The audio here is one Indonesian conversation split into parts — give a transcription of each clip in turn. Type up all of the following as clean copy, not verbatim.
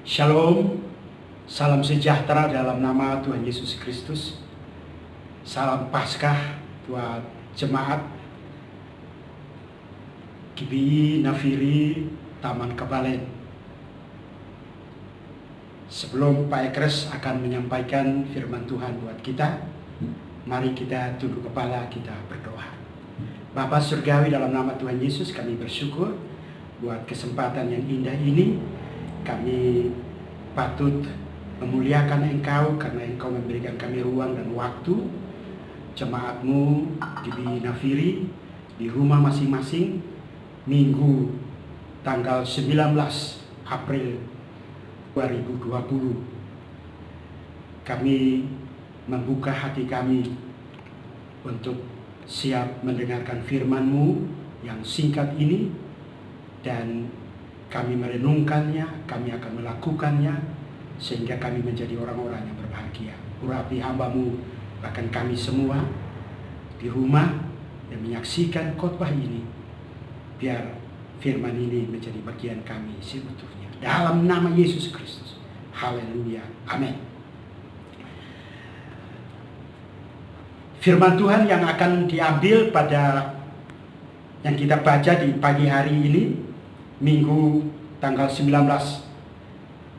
Shalom, salam sejahtera dalam nama Tuhan Yesus Kristus. Salam Paskah buat jemaat GBI Nafiri Taman Kabalen. Sebelum Pak Ekres akan menyampaikan firman Tuhan buat kita, mari kita tunduk kepala, kita berdoa. Bapa Surgawi, dalam nama Tuhan Yesus kami bersyukur buat kesempatan yang indah ini. Kami patut memuliakan Engkau karena Engkau memberikan kami ruang dan waktu. Jemaat-Mu GBI Nafiri di rumah masing-masing, Minggu tanggal 19 April 2020. Kami membuka hati kami untuk siap mendengarkan firman-Mu yang singkat ini, dan kami merenungkannya, kami akan melakukannya, sehingga kami menjadi orang-orang yang berbahagia. Urapi hamba-Mu, bahkan kami semua di rumah yang menyaksikan khotbah ini, biar firman ini menjadi bagian kami seutuhnya. Dalam nama Yesus Kristus. Haleluya. Amin. Firman Tuhan yang akan diambil pada yang kita baca di pagi hari ini, Minggu tanggal 19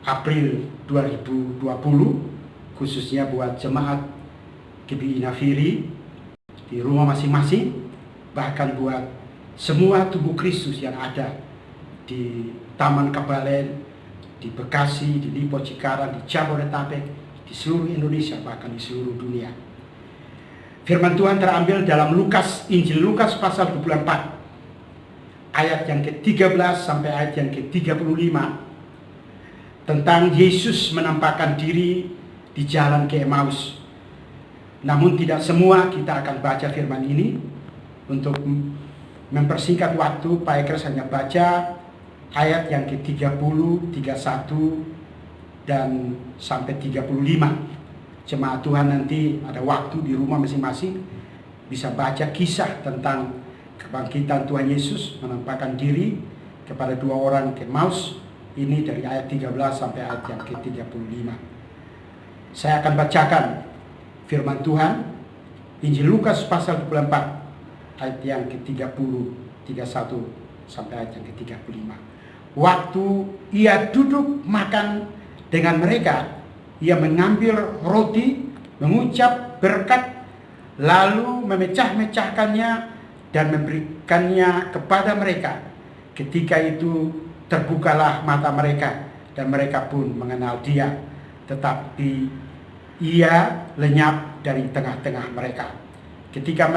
April 2020, khususnya buat jemaat GBI Nafiri di rumah masing-masing, bahkan buat semua tubuh Kristus yang ada di Taman Kabalen, di Bekasi, di Lipo Cikarang, di Jabodetabek, di seluruh Indonesia, bahkan di seluruh dunia. Firman Tuhan terambil dalam Injil Lukas pasal 24, ayat yang ke-13 sampai ayat yang ke-35, tentang Yesus menampakkan diri di jalan ke Emmaus. Namun tidak semua kita akan baca firman ini. Untuk mempersingkat waktu, Pak Ekres hanya baca ayat yang ke-30, 31, dan sampai 35. Jemaat Tuhan nanti ada waktu di rumah masing-masing bisa baca kisah tentang kebangkitan Tuhan Yesus menampakkan diri kepada dua orang ke Emmaus. Ini dari ayat 13 sampai ayat yang ke-35. Saya akan bacakan firman Tuhan, Injil Lukas pasal 24, ayat yang ke-30, 31 sampai ayat yang ke-35. Waktu ia duduk makan dengan mereka, ia mengambil roti, mengucap berkat, lalu memecah-mecahkannya dan memberikannya kepada mereka. Ketika itu terbukalah mata mereka, dan mereka pun mengenal Dia, tetapi Ia lenyap dari tengah-tengah mereka. Ketika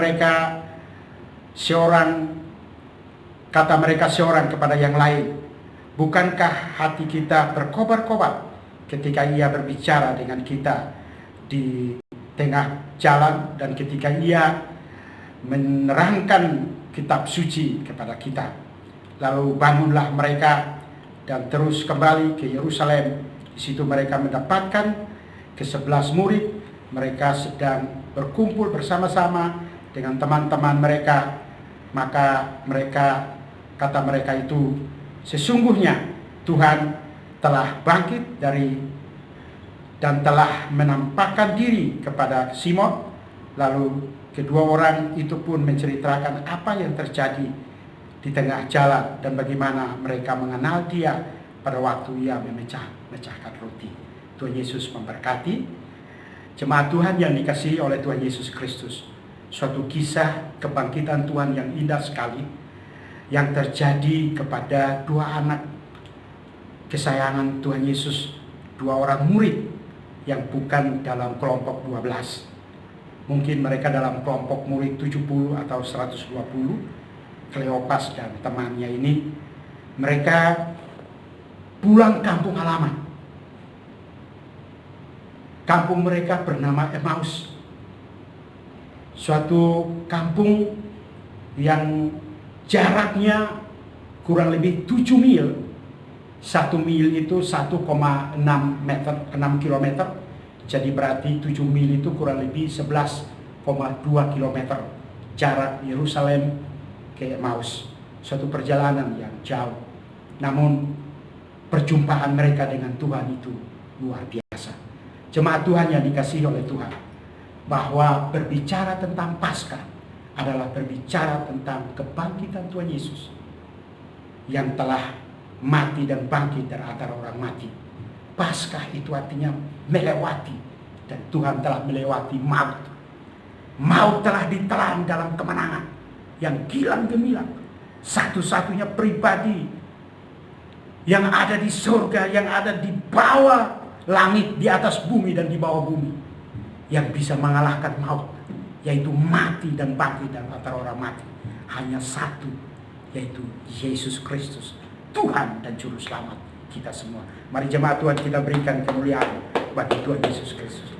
kata mereka seorang kepada yang lain, bukankah hati kita berkobar-kobar ketika Ia berbicara dengan kita di tengah jalan, dan ketika Ia menerangkan kitab suci kepada kita? Lalu bangunlah mereka dan terus kembali ke Yerusalem. Di situ mereka mendapatkan ke-11 murid. Mereka sedang berkumpul bersama-sama dengan teman-teman mereka. Maka kata mereka itu, sesungguhnya Tuhan telah bangkit dan telah menampakkan diri kepada Simon. Lalu kedua orang itu pun menceritakan apa yang terjadi di tengah jalan dan bagaimana mereka mengenal Dia pada waktu Ia memecahkan roti. Tuhan Yesus memberkati. Jemaat Tuhan yang dikasihi oleh Tuhan Yesus Kristus, suatu kisah kebangkitan Tuhan yang indah sekali yang terjadi kepada dua anak kesayangan Tuhan Yesus, dua orang murid yang bukan dalam kelompok 12. Mungkin mereka dalam kelompok murid 70 atau 120. Kleopas dan temannya ini, mereka pulang kampung halaman. Kampung mereka bernama Emmaus, suatu kampung yang jaraknya kurang lebih 7 mil. 1 mil itu 1,6 kilometer. Jadi berarti 7 mil itu kurang lebih 11,2 kilometer jarak Yerusalem ke Emmaus. Suatu perjalanan yang jauh. Namun perjumpaan mereka dengan Tuhan itu luar biasa. Jemaat Tuhan yang dikasihi oleh Tuhan, bahwa berbicara tentang Paskah adalah berbicara tentang kebangkitan Tuhan Yesus yang telah mati dan bangkit dari antara orang mati. Paskah itu artinya melewati, dan Tuhan telah melewati maut. Maut telah ditelan dalam kemenangan yang gilang gemilang. Satu-satunya pribadi yang ada di surga, yang ada di bawah langit, di atas bumi dan di bawah bumi, yang bisa mengalahkan maut, yaitu mati dan bangkit dari antara orang mati, hanya satu, yaitu Yesus Kristus, Tuhan dan Juru Selamat kita semua. Mari jemaat Tuhan, kita berikan kemuliaan bagi Tuhan Yesus Kristus.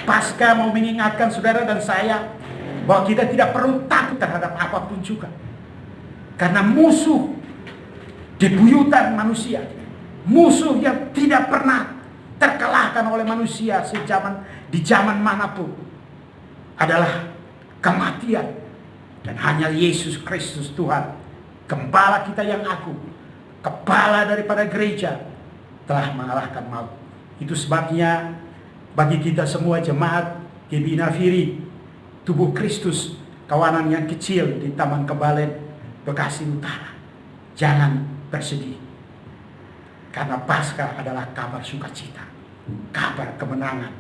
Paskah mau mengingatkan saudara dan saya bahwa kita tidak perlu takut terhadap apapun juga, karena musuh bebuyutan manusia, musuh yang tidak pernah terkalahkan oleh manusia di zaman manapun, adalah kematian. Dan hanya Yesus Kristus Tuhan, Gembala kita yang agung, kepala daripada gereja, telah mengalahkan maut. Itu sebabnya bagi kita semua jemaat GBI Nafiri, tubuh Kristus, kawanan yang kecil di Taman Kebalen, Bekasi Utara, jangan bersedih, karena Paskah adalah kabar sukacita, kabar kemenangan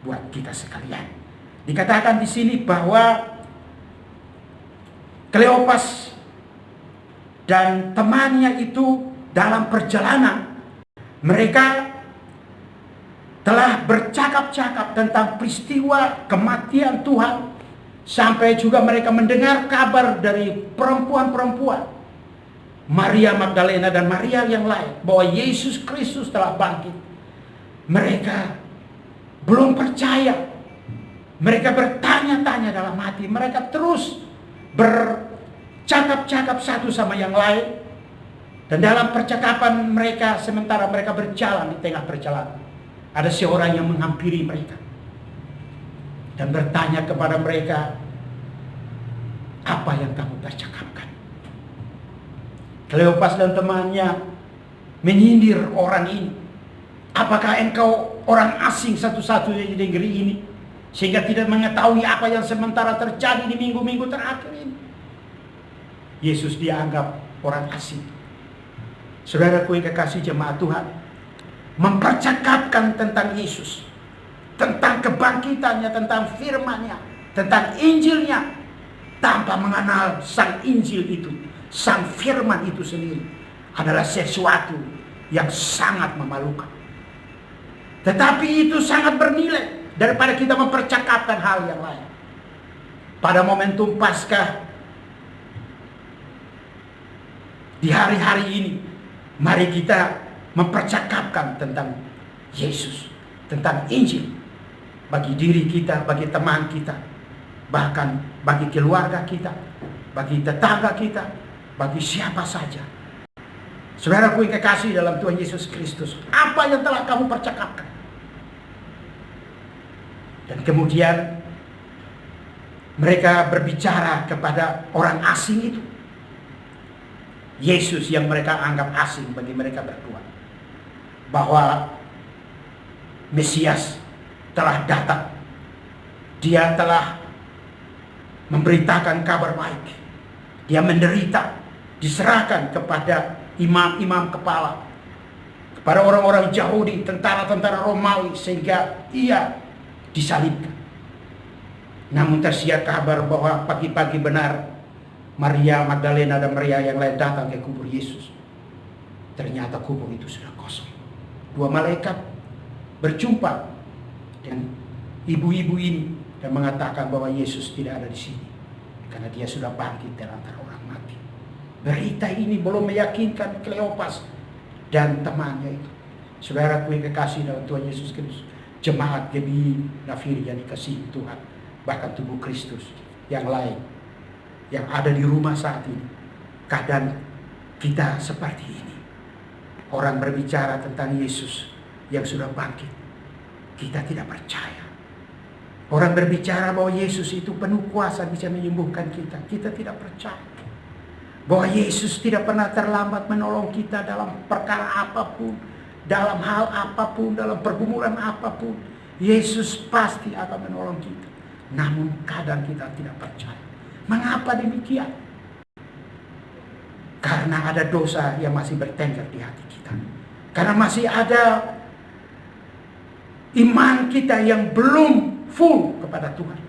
buat kita sekalian. Dikatakan di sini bahwa Kleopas dan temannya itu dalam perjalanan, mereka telah bercakap-cakap tentang peristiwa kematian Tuhan, sampai juga mereka mendengar kabar dari perempuan-perempuan, Maria Magdalena dan Maria yang lain, bahwa Yesus Kristus telah bangkit. Mereka belum percaya. Mereka bertanya-tanya dalam hati. Mereka terus bercakap-cakap satu sama yang lain. Dan dalam percakapan mereka, sementara mereka berjalan di tengah perjalanan, ada seorang yang menghampiri mereka dan bertanya kepada mereka, "Apa yang kamu percakapkan?" Kleopas dan temannya menyindir orang ini. "Apakah engkau orang asing satu-satunya di negeri ini, sehingga tidak mengetahui apa yang sementara terjadi di minggu-minggu terakhir ini?" Yesus dianggap orang asing. Saudaraku yang kekasih jemaat Tuhan, mempercakapkan tentang Yesus, tentang kebangkitannya, tentang firman-Nya, tentang Injilnya, tanpa mengenal sang Injil itu, sang firman itu sendiri, adalah sesuatu yang sangat memalukan. Tetapi itu sangat bernilai daripada kita mempercakapkan hal yang lain. Pada momentum Paskah, di hari-hari ini, mari kita mempercakapkan tentang Yesus, tentang Injil, bagi diri kita, bagi teman kita, bahkan bagi keluarga kita, bagi tetangga kita, bagi siapa saja. Saudaraku yang kekasih dalam Tuhan Yesus Kristus, apa yang telah kamu percakapkan? Dan kemudian mereka berbicara kepada orang asing itu, Yesus yang mereka anggap asing bagi mereka berdua, bahwa Mesias telah datang. Dia telah memberitakan kabar baik. Dia menderita, diserahkan kepada imam-imam kepala, kepada orang-orang Yahudi, tentara-tentara Romawi, sehingga ia disalibkan. Namun tersiar kabar bahwa pagi-pagi benar Maria Magdalena dan Maria yang lain datang ke kubur Yesus. Ternyata kubur itu sudah kosong. Dua malaikat berjumpa dengan ibu-ibu ini dan mengatakan bahwa Yesus tidak ada di sini, karena dia sudah bangkit dari antara orang mati. Berita ini belum meyakinkan Kleopas dan temannya itu. Saudaraku yang kekasih dalam Tuhan Yesus Kristus, jemaat GBI Nafiri yang dikasihi Tuhan, bahkan tubuh Kristus yang lain yang ada di rumah saat ini, keadaan kita seperti ini. Orang berbicara tentang Yesus yang sudah bangkit, kita tidak percaya. Orang berbicara bahwa Yesus itu penuh kuasa, bisa menyembuhkan kita, kita tidak percaya. Bahwa Yesus tidak pernah terlambat menolong kita dalam perkara apapun, dalam hal apapun, dalam pergumulan apapun. Yesus pasti akan menolong kita. Namun kadang kita tidak percaya. Mengapa demikian? Karena ada dosa yang masih bertengger di hati kita. Karena masih ada iman kita yang belum full kepada Tuhan.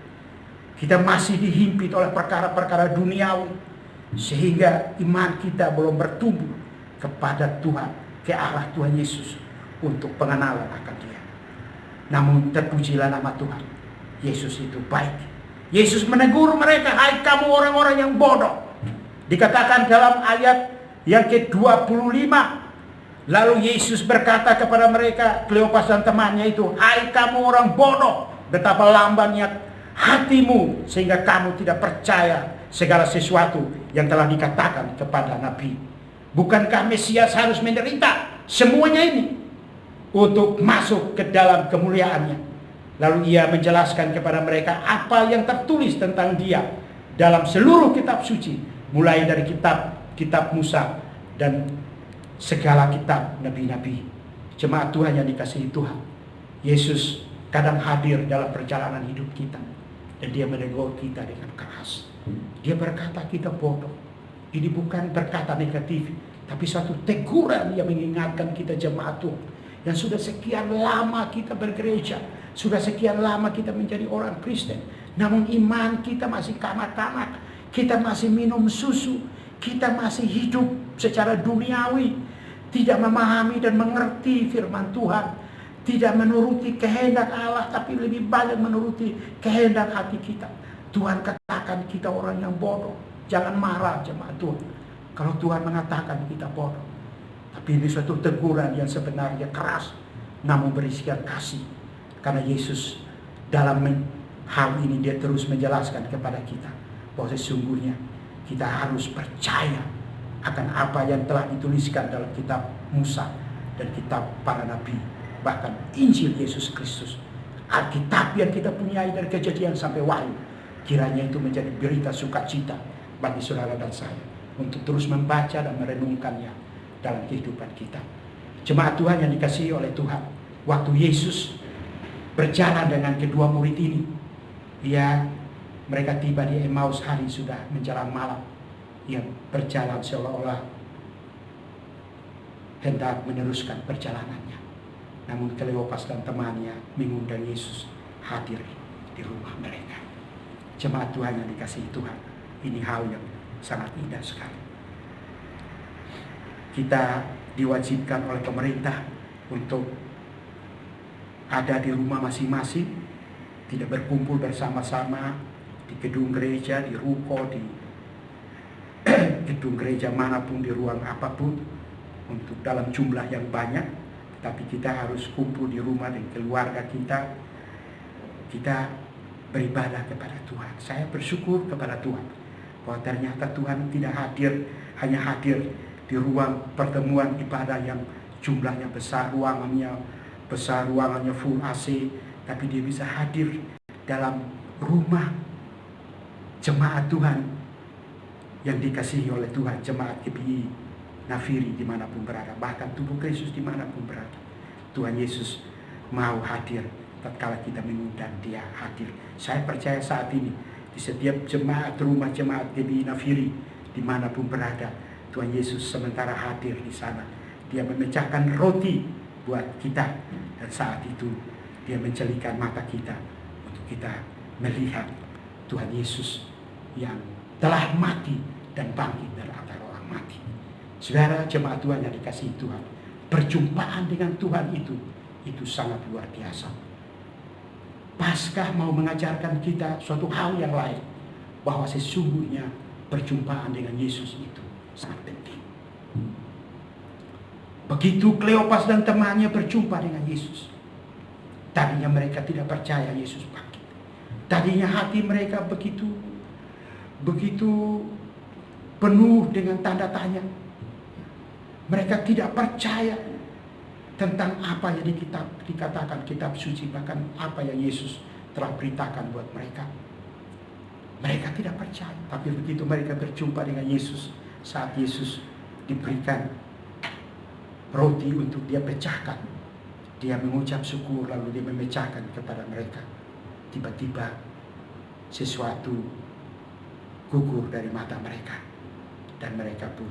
Kita masih dihimpit oleh perkara-perkara duniawi, sehingga iman kita belum bertumbuh kepada Tuhan, ke arah Tuhan Yesus, untuk pengenalan akan Dia. Namun terpujilah nama Tuhan, Yesus itu baik. Yesus menegur mereka, hai kamu orang-orang yang bodoh. Dikatakan dalam ayat yang ke-25, lalu Yesus berkata kepada mereka, Kleopas dan temannya itu, hai kamu orang bodoh, betapa lambannya hatimu sehingga kamu tidak percaya segala sesuatu yang telah dikatakan kepada Nabi. Bukankah Mesias harus menderita semuanya ini untuk masuk ke dalam kemuliaannya? Lalu ia menjelaskan kepada mereka apa yang tertulis tentang Dia dalam seluruh kitab suci, mulai dari kitab Musa dan segala kitab nabi-nabi. Jemaat Tuhan yang dikasihi Tuhan, Yesus kadang hadir dalam perjalanan hidup kita, dan Dia menegur kita dengan keras. Dia berkata kita bodoh. Ini bukan berkata negatif, tapi suatu teguran yang mengingatkan kita jemaat Tuhan, yang sudah sekian lama kita bergereja, sudah sekian lama kita menjadi orang Kristen, namun iman kita masih kanak-kanak, kita masih minum susu, kita masih hidup secara duniawi, tidak memahami dan mengerti firman Tuhan, tidak menuruti kehendak Allah, tapi lebih banyak menuruti kehendak hati kita. Tuhan katakan kita orang yang bodoh. Jangan marah jemaat Tuhan kalau Tuhan mengatakan kita bodoh. Tapi ini suatu teguran yang sebenarnya keras, namun berisikan kasih. Karena Yesus dalam hal ini Dia terus menjelaskan kepada kita bahwa sesungguhnya kita harus percaya akan apa yang telah dituliskan dalam kitab Musa dan kitab para nabi, bahkan Injil Yesus Kristus, Alkitab yang kita punyai dari Kejadian sampai Wahyu. Kiranya itu menjadi berita sukacita bagi saudara dan saya untuk terus membaca dan merenungkannya dalam kehidupan kita. Jemaat Tuhan yang dikasihi oleh Tuhan, waktu Yesus berjalan dengan kedua murid ini, mereka tiba di Emmaus, hari sudah menjelang malam. Ia berjalan seolah-olah hendak meneruskan perjalanannya. Namun Kleopas dan temannya mengundang Yesus hadir di rumah mereka. Jemaat Tuhan yang dikasihi Tuhan, ini hal yang sangat indah sekali. Kita diwajibkan oleh pemerintah untuk ada di rumah masing-masing, tidak berkumpul bersama-sama di gedung gereja, di ruko, di gedung gereja manapun, di ruang apapun, untuk dalam jumlah yang banyak. Tapi kita harus kumpul di rumah dengan keluarga kita. Kita beribadah kepada Tuhan. Saya bersyukur kepada Tuhan bahwa ternyata Tuhan tidak hanya hadir di ruang pertemuan ibadah yang jumlahnya besar, ruangannya full AC, tapi Dia bisa hadir dalam rumah jemaat Tuhan yang dikasihi oleh Tuhan, jemaat GBI Nafiri dimanapun berada, bahkan tubuh Kristus dimanapun berada. Tuhan Yesus mau hadir tatkala kita mengundang Dia hadir. Saya percaya saat ini di setiap rumah jemaat GBI Nafiri dimanapun berada, Tuhan Yesus sementara hadir di sana. Dia memecahkan roti buat kita, dan saat itu Dia mencelikan mata kita untuk kita melihat Tuhan Yesus yang telah mati dan bangkit dari antara orang mati. Saudara jemaat Tuhan yang dikasihi Tuhan, perjumpaan dengan Tuhan itu sangat luar biasa. Paskah mau mengajarkan kita suatu hal yang lain, bahwa sesungguhnya perjumpaan dengan Yesus itu sangat penting. Begitu Kleopas dan temannya berjumpa dengan Yesus, tadinya mereka tidak percaya Yesus bangkit. Tadinya hati mereka begitu penuh dengan tanda tanya. Mereka tidak percaya tentang apa yang dikatakan kitab suci, bahkan apa yang Yesus telah beritakan buat mereka. Mereka tidak percaya, tapi begitu mereka berjumpa dengan Yesus, saat Yesus diberikan roti untuk dia pecahkan, dia mengucap syukur lalu dia memecahkan kepada mereka. Tiba-tiba sesuatu gugur dari mata mereka, dan mereka pun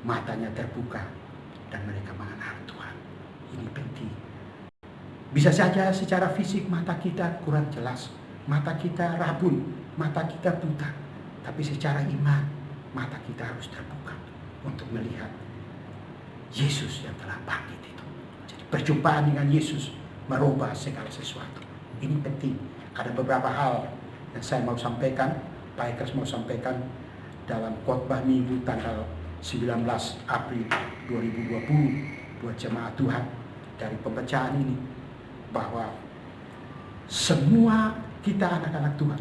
matanya terbuka dan mereka mengenal Tuhan. Ini penting. Bisa saja secara fisik mata kita kurang jelas, mata kita rabun, mata kita buta, tapi secara iman mata kita harus terbuka untuk melihat Yesus yang telah bangkit itu. Jadi perjumpaan dengan Yesus merubah segala sesuatu. Ini penting. Ada beberapa hal yang saya mau sampaikan, Pak Ekers mau sampaikan dalam khotbah minggu tanggal 19 April 2020 buat jemaat Tuhan dari pembacaan ini, bahwa semua kita anak-anak Tuhan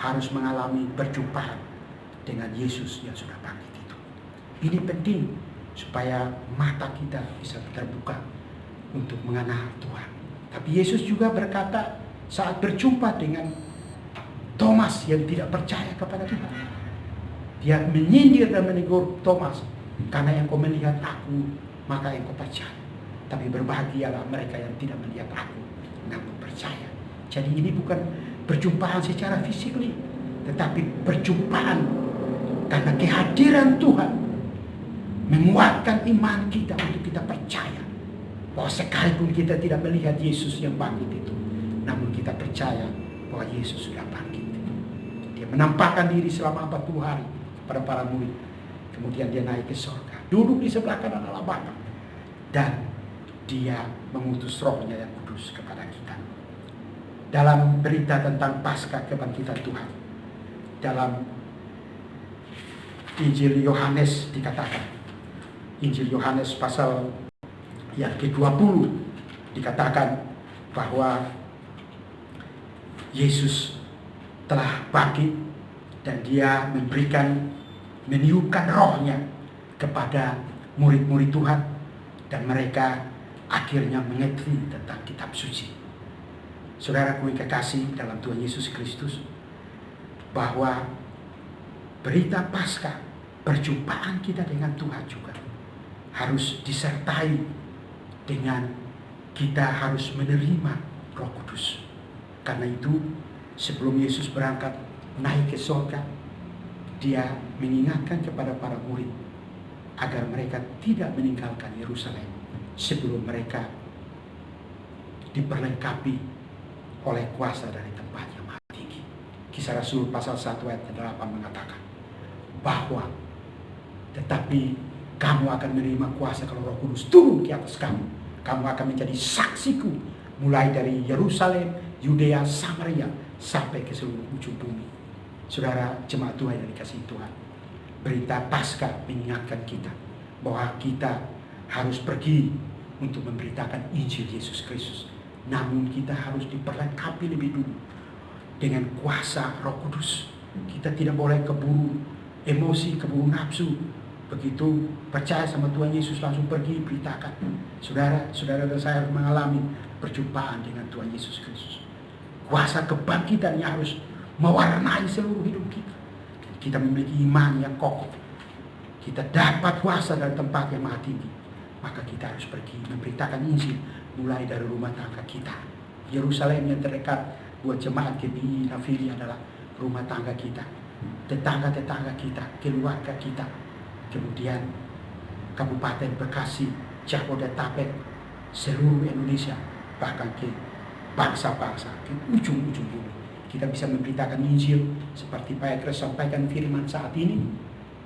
harus mengalami perjumpaan dengan Yesus yang sudah bangkit itu. Ini penting supaya mata kita bisa terbuka untuk mengenal Tuhan. Tapi Yesus juga berkata saat berjumpa dengan Thomas yang tidak percaya kepada Tuhan, dia menyindir dan menegur Thomas, karena yang kau melihat aku, maka yang kau percaya. Tapi berbahagialah mereka yang tidak melihat aku, namun percaya. Jadi ini bukan perjumpaan secara fisik, tetapi perjumpaan karena kehadiran Tuhan menguatkan iman kita untuk kita percaya bahwa sekalipun kita tidak melihat Yesus yang bangkit itu, namun kita percaya bahwa Yesus sudah bangkit. Dia menampakkan diri selama 40 hari kepada para murid. Kemudian dia naik ke surga, duduk di sebelah kanan Allah Bapa, dan dia mengutus rohnya yang kudus kepada kita. Dalam berita tentang Paskah kebangkitan Tuhan, dalam Injil Yohanes dikatakan, Injil Yohanes pasal yang ke-20 dikatakan bahwa Yesus telah bangkit dan dia meniupkan rohnya kepada murid-murid Tuhan, dan mereka akhirnya mengerti tentang kitab suci. Saudaraku yang kekasih dalam Tuhan Yesus Kristus, bahwa berita Paskah, perjumpaan kita dengan Tuhan juga harus disertai dengan kita harus menerima Roh Kudus. Karena itu sebelum Yesus berangkat naik ke surga, dia mengingatkan kepada para murid agar mereka tidak meninggalkan Yerusalem sebelum mereka diperlengkapi oleh kuasa dari tempat yang maha tinggi. Kisah Rasul pasal 1 ayat 8 mengatakan bahwa tetapi kamu akan menerima kuasa kalau Roh Kudus turun ke atas kamu. Kamu akan menjadi saksiku mulai dari Yerusalem, Yudea, Samaria sampai ke seluruh ujung bumi. Saudara jemaat Tuhan yang dikasihi Tuhan, berita Paskah mengingatkan kita bahwa kita harus pergi untuk memberitakan Injil Yesus Kristus. Namun kita harus diperlengkapi lebih dulu dengan kuasa Roh Kudus. Kita tidak boleh keburu emosi, keburu nafsu. Begitu percaya sama Tuhan Yesus langsung pergi beritakan. Saudara dan saya harus mengalami perjumpaan dengan Tuhan Yesus Kristus. Kuasa kebangkitan yang harus mewarnai seluruh hidup kita. Kita memiliki iman yang kokoh. Kita dapat kuasa dari tempat yang maha tinggi. Maka kita harus pergi memberitakan Injil mulai dari rumah tangga kita. Yerusalem yang terdekat buat jemaat GBI Nafiri adalah rumah tangga kita, tetangga-tetangga kita, keluarga kita. Kemudian Kabupaten Bekasi, Jabodetabek, seluruh Indonesia, bahkan ke bangsa-bangsa, ke ujung-ujung bumi. Kita bisa memberitakan Injil seperti Pak Ekres sampaikan firman saat ini.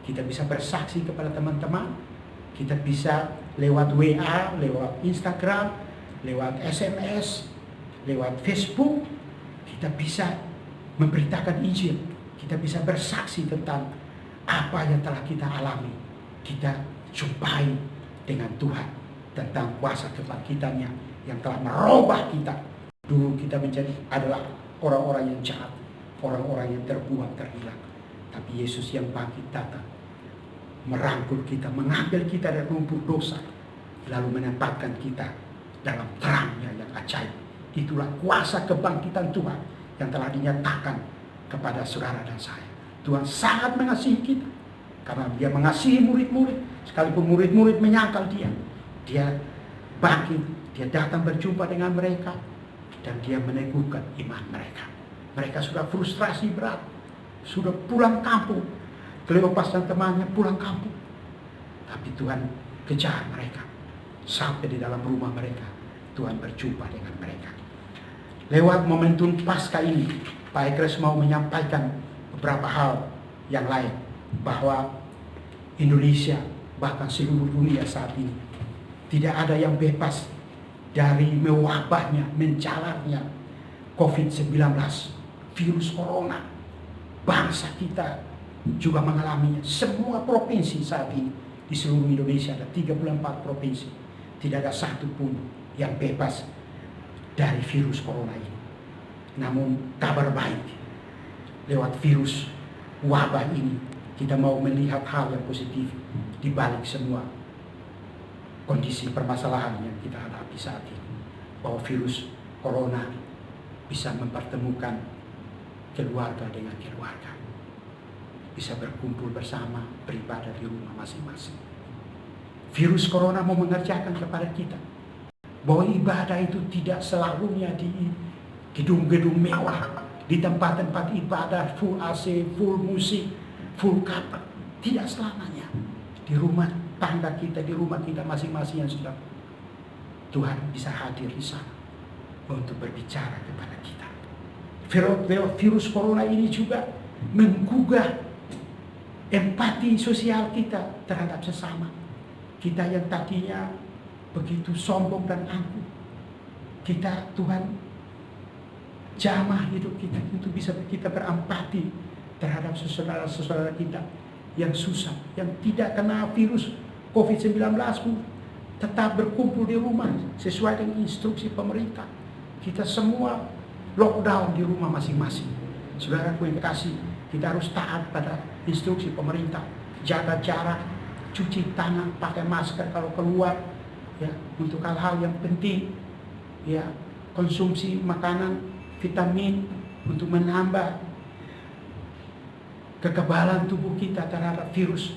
Kita bisa bersaksi kepada teman-teman. Kita bisa lewat WA, lewat Instagram, lewat SMS, lewat Facebook. Kita bisa memberitakan Injil. Kita bisa bersaksi tentang apa yang telah kita alami, kita jumpai dengan Tuhan, tentang kuasa kebangkitannya yang telah merubah kita. Dulu kita adalah orang-orang yang jahat, orang-orang yang terbuang, terhilang. Tapi Yesus yang bangkit datang, merangkul kita, mengambil kita dari lumpur dosa, lalu menempatkan kita dalam terangnya yang ajaib. Itulah kuasa kebangkitan Tuhan yang telah dinyatakan kepada saudara dan saya. Tuhan sangat mengasihi kita. Karena dia mengasihi murid-murid, sekalipun murid-murid menyangkal dia. Dia bangkit, dia datang berjumpa dengan mereka, dan dia meneguhkan iman mereka. Mereka sudah frustrasi berat, sudah pulang kampung. Kleopas dan temannya pulang kampung. Tapi Tuhan kejar mereka. Sampai di dalam rumah mereka, Tuhan berjumpa dengan mereka. Lewat momentum Paskah ini, Pak Ekres mau menyampaikan beberapa hal yang lain. Bahwa Indonesia, bahkan seluruh dunia saat ini, tidak ada yang bebas dari mewabahnya, menjalarnya COVID-19, virus corona. Bangsa kita juga mengalaminya. Semua provinsi saat ini di seluruh Indonesia, ada 34 provinsi, tidak ada satu pun yang bebas dari virus corona ini. Namun kabar baik, lewat virus wabah ini kita mau melihat hal yang positif di balik semua kondisi permasalahan yang kita hadapi saat ini. Bahwa virus corona bisa mempertemukan keluarga dengan keluarga, bisa berkumpul bersama, beribadah di rumah masing-masing. Virus corona mau mengerjakan kepada kita bahwa ibadah itu tidak selalunya di gedung-gedung mewah, di tempat-tempat ibadah full AC, full musik, full kapal. Tidak selamanya. Di rumah tangga kita, di rumah kita masing-masing yang sudah, Tuhan bisa hadir di sana untuk berbicara kepada kita. Virus corona ini juga menggugah empati sosial kita terhadap sesama. Kita yang tadinya begitu sombong dan angkuh, Tuhan jamah hidup kita untuk bisa kita berempati terhadap saudara-saudara kita yang susah, yang tidak kena virus COVID-19 pun tetap berkumpul di rumah sesuai dengan instruksi pemerintah. Kita semua lockdown di rumah masing-masing. Saudaraku yang kasih, kita harus taat pada instruksi pemerintah, jaga jarak, cuci tangan, pakai masker kalau keluar, ya, untuk hal-hal yang penting, ya, konsumsi makanan, vitamin untuk menambah kekebalan tubuh kita terhadap virus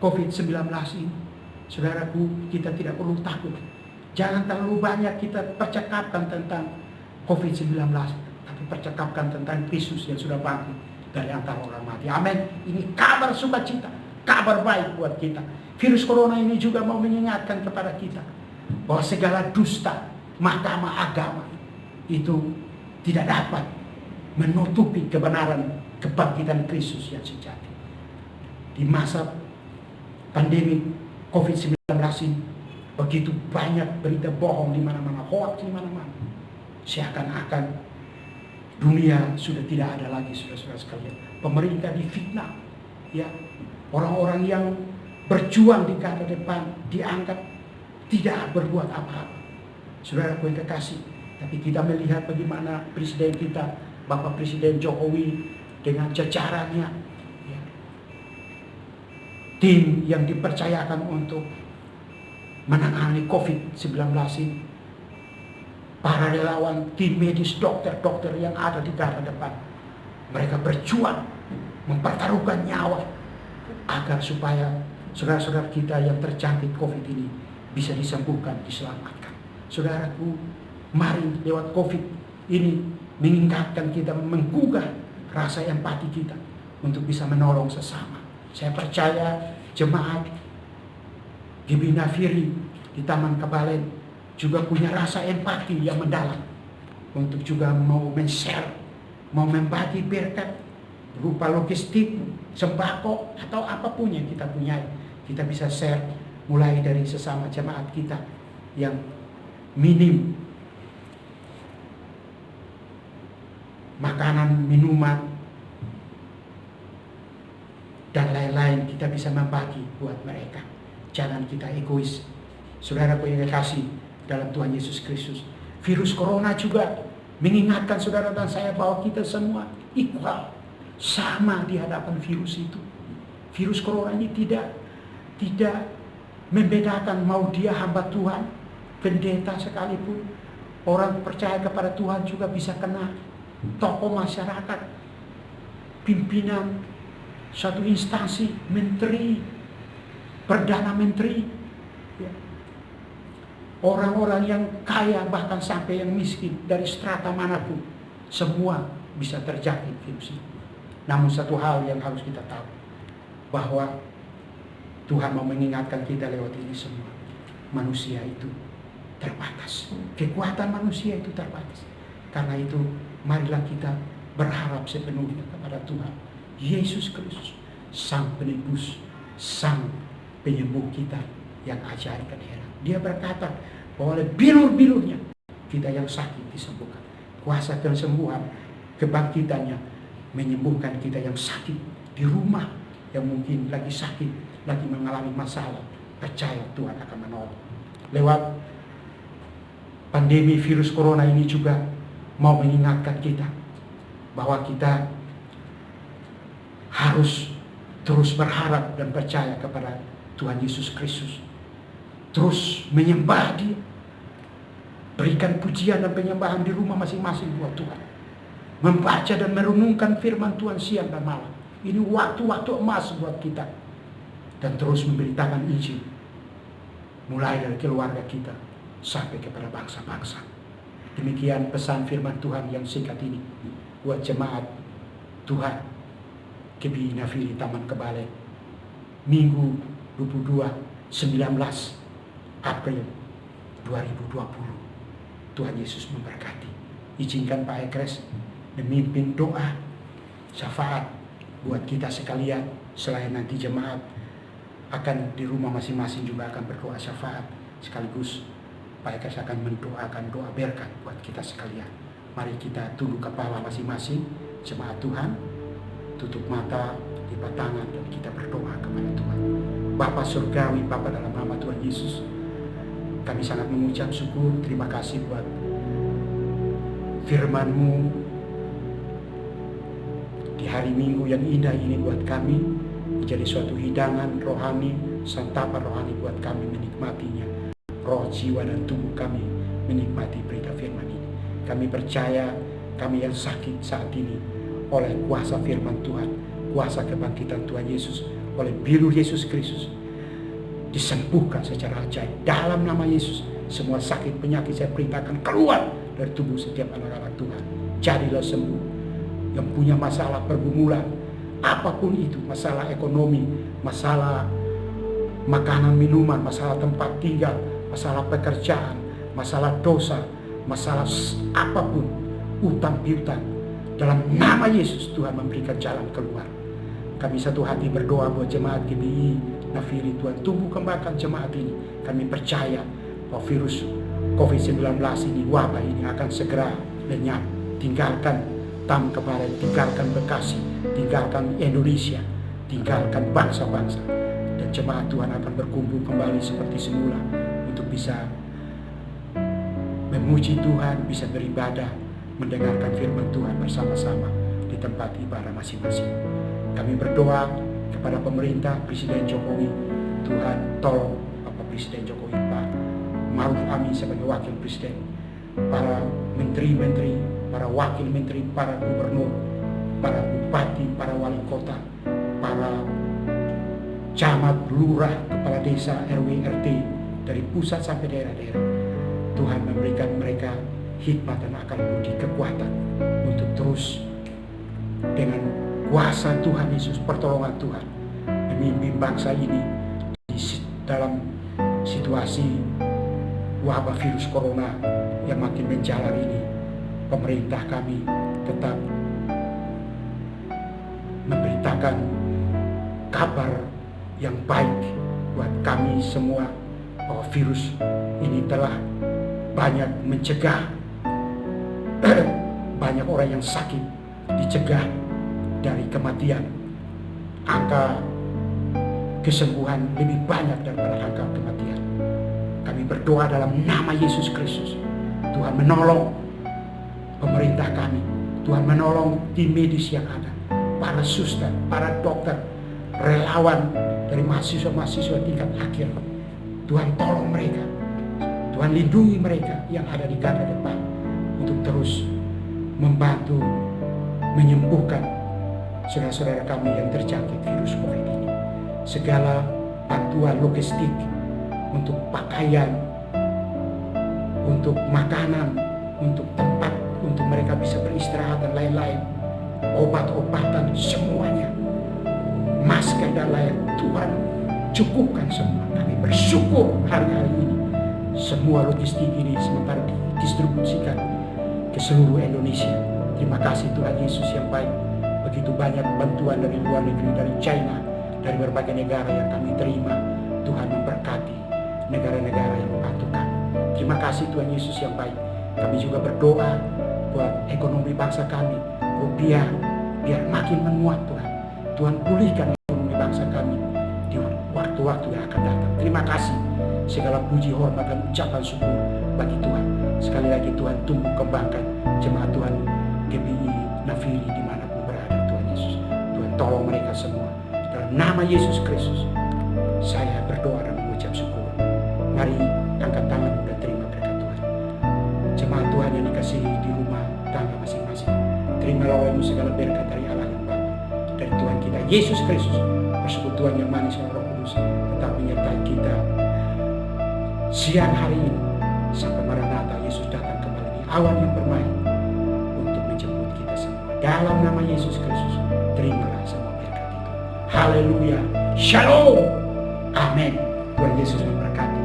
COVID-19 ini. Saudaraku, kita tidak perlu takut. Jangan terlalu banyak kita percakapkan tentang COVID-19, tapi percakapkan tentang Kristus yang sudah bangkit dari antara orang mati. Amin. Ini kabar sukacita, kabar baik buat kita. Virus corona ini juga mau mengingatkan kepada kita bahwa segala dusta mahkamah agama itu tidak dapat menutupi kebenaran kebangkitan Kristus yang sejati. Di masa pandemi COVID-19 ini, begitu banyak berita bohong di mana-mana, hoax di mana-mana. Seakan-akan dunia sudah tidak ada lagi, saudara-saudara sekalian. Pemerintah difitnah, ya. Orang-orang yang berjuang di garda depan dianggap tidak berbuat apa-apa. Saudaraku yang kekasih, tapi kita melihat bagaimana presiden kita, Bapak Presiden Jokowi dengan jajarannya, ya, tim yang dipercayakan untuk menangani COVID-19 ini, para relawan, tim medis, dokter-dokter yang ada di garda depan, mereka berjuang mempertaruhkan nyawa agar supaya saudara-saudara kita yang terjangkit COVID ini bisa disembuhkan, diselamatkan. Saudaraku, mari lewat COVID ini mengingatkan kita, menggugah rasa empati kita untuk bisa menolong sesama. Saya percaya jemaat GBI Nafiri di Taman Kabalen juga punya rasa empati yang mendalam untuk juga mau men-share, mau membagi berkat berupa logistik, sembako, atau apapun yang kita punya. Kita bisa share mulai dari sesama jemaat kita yang minim makanan, minuman, dan lain-lain. Kita bisa membagi buat mereka. Jangan kita egois. Saudaraku yang kekasih dalam Tuhan Yesus Kristus, virus corona juga mengingatkan saudara dan saya bahwa kita semua equal, sama di hadapan virus itu. Virus corona ini tidak membedakan mau dia hamba Tuhan, pendeta sekalipun, orang percaya kepada Tuhan juga bisa kena, tokoh masyarakat, pimpinan Suatu instansi, menteri, perdana menteri, ya. Orang-orang yang kaya bahkan sampai yang miskin dari strata manapun, semua bisa terjangkit virus ini. Namun satu hal yang harus kita tahu, bahwa Tuhan mau mengingatkan kita lewat ini semua. Manusia itu terbatas. Kekuatan manusia itu terbatas. Karena itu marilah kita berharap sepenuhnya kepada Tuhan Yesus Kristus, Sang Penebus, Sang Penyembuh kita yang ajaib dan heran. Dia berkata bahwa oleh bilur-bilurnya kita yang sakit disembuhkan. Kuasa kesembuhan, kebangkitannya menyembuhkan kita yang sakit di rumah, yang mungkin lagi sakit, lagi mengalami masalah. Percaya Tuhan akan menolong. Lewat pandemi virus corona ini juga mau mengingatkan kita bahwa kita harus terus berharap dan percaya kepada Tuhan Yesus Kristus. Terus menyembah Dia. Berikan pujian dan penyembahan di rumah masing-masing buat Tuhan. Membaca dan merenungkan firman Tuhan siang dan malam. Ini waktu-waktu emas buat kita. Dan terus memberitakan Injil. Mulai dari keluarga kita sampai kepada bangsa-bangsa. Demikian pesan firman Tuhan yang singkat ini buat jemaat Tuhan GBI Nafiri Taman Kebale, Minggu 19 April 2020. Tuhan Yesus memberkati. Izinkan Pak Ekres memimpin doa syafaat buat kita sekalian. Selain nanti jemaat akan di rumah masing-masing juga akan berdoa syafaat, sekaligus Pak Ekres akan mendoakan doa berkat buat kita sekalian. Mari kita tunduk kepala masing-masing, jemaat Tuhan, tutup mata, lipat tangan, dan kita berdoa kepada Tuhan. Bapa Surgawi, Bapa dalam nama Tuhan Yesus, kami sangat mengucap syukur, terima kasih buat firman-Mu di hari Minggu yang indah ini buat kami, menjadi suatu hidangan rohani, santapan rohani buat kami menikmatinya. Roh, jiwa, dan tubuh kami menikmati berita firman ini. Kami percaya kami yang sakit saat ini oleh kuasa firman Tuhan, kuasa kebangkitan Tuhan Yesus, oleh bilur Yesus Kristus disembuhkan secara ajaib. Dalam nama Yesus, semua sakit penyakit saya perintahkan keluar dari tubuh setiap anak-anak Tuhan. Jadilah sembuh. Yang punya masalah pergumulan, apapun itu, masalah ekonomi, masalah makanan minuman, masalah tempat tinggal, masalah pekerjaan, masalah dosa, masalah apapun, utang piutang, dalam nama Yesus Tuhan memberikan jalan keluar. Kami satu hati berdoa buat jemaat GBI Nafiri, Tuhan tumbuh kembangkan jemaat ini. Kami percaya bahwa virus COVID-19 ini, wabah ini akan segera lenyap. Tinggalkan Tam Kebale, tinggalkan Bekasi, tinggalkan Indonesia, tinggalkan bangsa-bangsa. Dan jemaat Tuhan akan berkumpul kembali seperti semula untuk bisa memuji Tuhan, bisa beribadah, mendengarkan firman Tuhan bersama-sama di tempat ibadah masing-masing. Kami berdoa kepada pemerintah, Presiden Jokowi, Tuhan tolong Bapak Presiden Jokowi, Pak Maruf Amin sebagai Wakil Presiden, para menteri-menteri, para wakil menteri, para gubernur, para bupati, para wali kota, para camat, lurah, kepala desa, RW, RT, dari pusat sampai daerah-daerah. Tuhan memberikan mereka hikmat dan akal budi, kekuatan untuk terus dengan kuasa Tuhan Yesus, pertolongan Tuhan, memimpin bangsa ini dalam situasi wabah virus corona yang makin menjalar ini. Pemerintah kami tetap memberitakan kabar yang baik buat kami semua, bahwa virus ini telah banyak mencegah banyak orang yang sakit, dicegah dari kematian. Angka kesembuhan lebih banyak daripada angka kematian. Kami berdoa dalam nama Yesus Kristus, Tuhan menolong pemerintah kami, Tuhan menolong tim medis yang ada, para suster, para dokter, relawan dari mahasiswa-mahasiswa tingkat akhir. Tuhan tolong mereka, Tuhan lindungi mereka yang ada di garda depan untuk terus membantu menyembuhkan saudara-saudara kami yang terjangkit virus COVID ini. Segala bantuan logistik untuk pakaian, untuk makanan, untuk tempat, untuk mereka bisa beristirahat dan lain-lain, obat-obatan, semuanya, masker dan lain, Tuhan cukupkan semua. Kami bersyukur hari-hari ini semua logistik ini sementara didistribusikan ke seluruh Indonesia. Terima kasih Tuhan Yesus yang baik. Begitu banyak bantuan dari luar negeri, dari China, dari berbagai negara yang kami terima. Tuhan memberkati negara-negara yang membantu kami. Terima kasih Tuhan Yesus yang baik. Kami juga berdoa buat ekonomi bangsa kami, rupiah biar makin menguat Tuhan. Tuhan pulihkan ekonomi bangsa kami di waktu-waktu yang akan datang. Terima kasih. Segala puji, hormat, dan ucapan syukur bagi Tuhan. Sekali lagi Tuhan tumbuh kembangkan jemaat Tuhan GBI Nafiri dimanapun berada Tuhan Yesus. Tuhan tolong mereka semua. Dalam nama Yesus Kristus saya berdoa dan mengucap syukur. Mari angkat tanganmu dan terima berkat Tuhan. Jemaat Tuhan yang dikasihi di rumah tangga masing-masing, terimalah olehmu segala berkat dari Allah yang Bapa, dari Tuhan kita Yesus Kristus, persekutuan yang manis oleh Roh Kudus tetap menyertai kita siang hari ini sampai Maranatha Yesus datang kembali di awan yang bermain untuk menjemput kita semua. Dalam nama Yesus Kristus, terimalah semua berkat itu. Haleluya. Shalom. Amin. Tuhan Yesus memberkati.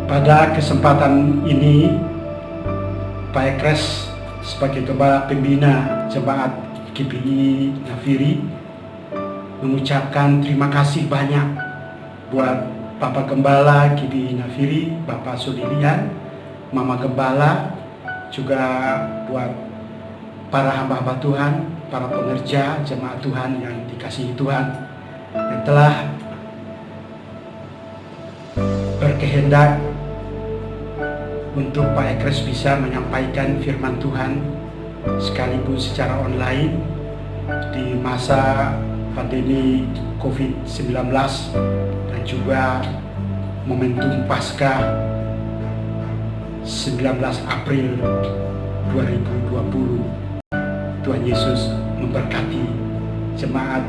Pada kesempatan ini, Pak Ekres sebagai Kepala Pembina Jemaat GBI Nafiri mengucapkan terima kasih banyak buat Bapak Gembala GBI Nafiri, Bapak Sudilian, Mama Gembala, juga buat para hamba-hamba Tuhan, para pengerja jemaat Tuhan yang dikasihi Tuhan, yang telah berkehendak untuk Pak Ekres bisa menyampaikan firman Tuhan sekalipun secara online di masa pandemi COVID-19 dan juga momentum Paskah 19 April 2020. Tuhan Yesus memberkati jemaat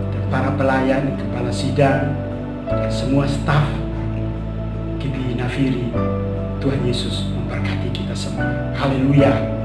dan para pelayan, kepala sidang, dan semua staf GBI Nafiri. Tuhan Yesus memberkati kita semua. Haleluya.